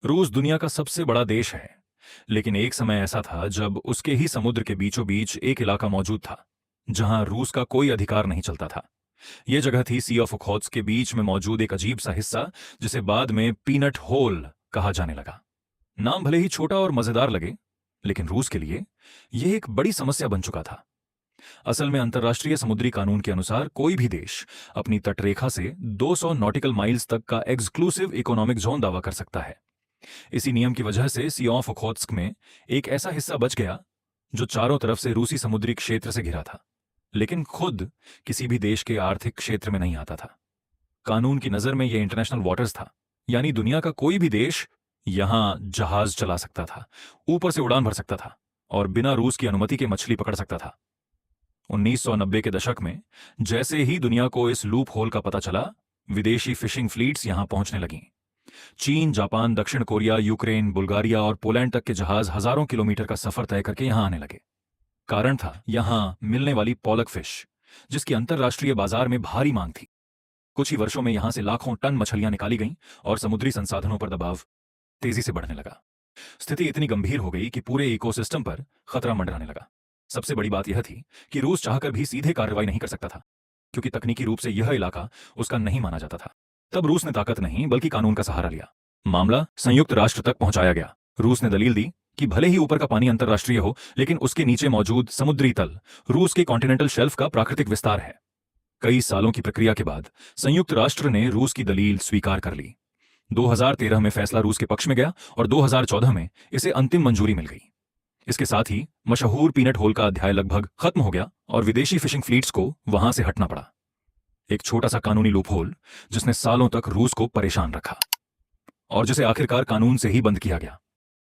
रूस दुनिया का सबसे बड़ा देश है, लेकिन एक समय ऐसा था जब उसके ही समुद्र के बीचों बीच एक इलाका मौजूद था जहां रूस का कोई अधिकार नहीं चलता था। यह जगह थी सी ऑफ ओखोत्स्क के बीच में मौजूद एक अजीब सा हिस्सा, जिसे बाद में पीनट होल कहा जाने लगा। नाम भले ही छोटा और मजेदार लगे, लेकिन रूस के लिए यह एक बड़ी समस्या बन चुका था। असल में अंतर्राष्ट्रीय समुद्री कानून के अनुसार कोई भी देश अपनी तटरेखा से 200 नॉटिकल माइल्स तक का एक्सक्लूसिव इकोनॉमिक जोन दावा कर सकता है। इसी नियम की वजह से सी ऑफ ओखोत्स्क में एक ऐसा हिस्सा बच गया जो चारों तरफ से रूसी समुद्री क्षेत्र से घिरा था, लेकिन खुद किसी भी देश के आर्थिक क्षेत्र में नहीं आता था। कानून की नजर में यह इंटरनेशनल वाटर्स था, यानी दुनिया का कोई भी देश यहां जहाज चला सकता था, ऊपर से उड़ान भर सकता था और बिना रूस की अनुमति के मछली पकड़ सकता था। 1990 के दशक में जैसे ही दुनिया को इस लूप होल का पता चला, विदेशी फिशिंग फ्लीट्स यहां पहुंचने लगीं। चीन, जापान, दक्षिण कोरिया, यूक्रेन, बुल्गारिया और पोलैंड तक के जहाज हजारों किलोमीटर का सफर तय करके यहां आने लगे। कारण था यहां मिलने वाली पॉलक फिश, जिसकी अंतरराष्ट्रीय बाजार में भारी मांग थी। कुछ ही वर्षों में यहां से लाखों टन मछलियां निकाली गईं और समुद्री संसाधनों पर दबाव तेजी से बढ़ने लगा। स्थिति इतनी गंभीर हो गई कि पूरे इकोसिस्टम पर खतरा मंडराने लगा। सबसे बड़ी बात यह थी कि रूस चाहकर भी सीधे कार्रवाई नहीं कर सकता था, क्योंकि तकनीकी रूप से यह इलाका उसका नहीं माना जाता था। तब रूस ने ताकत नहीं बल्कि कानून का सहारा लिया। मामला संयुक्त राष्ट्र तक पहुंचाया गया। रूस ने दलील दी कि भले ही ऊपर का पानी अंतरराष्ट्रीय हो, लेकिन उसके नीचे मौजूद समुद्री तल रूस के कॉन्टिनेंटल शेल्फ का प्राकृतिक विस्तार है। कई सालों की प्रक्रिया के बाद संयुक्त राष्ट्र ने रूस की दलील स्वीकार कर ली। 2013 में फैसला रूस के पक्ष में गया और 2014 में इसे अंतिम मंजूरी मिल गई। इसके साथ ही मशहूर पीनट होल का अध्याय लगभग खत्म हो गया और विदेशी फिशिंग फ्लीट्स को वहां से हटना पड़ा। एक छोटा सा कानूनी लूप होल जिसने सालों तक रूस को परेशान रखा और जिसे आखिरकार कानून से ही बंद किया गया।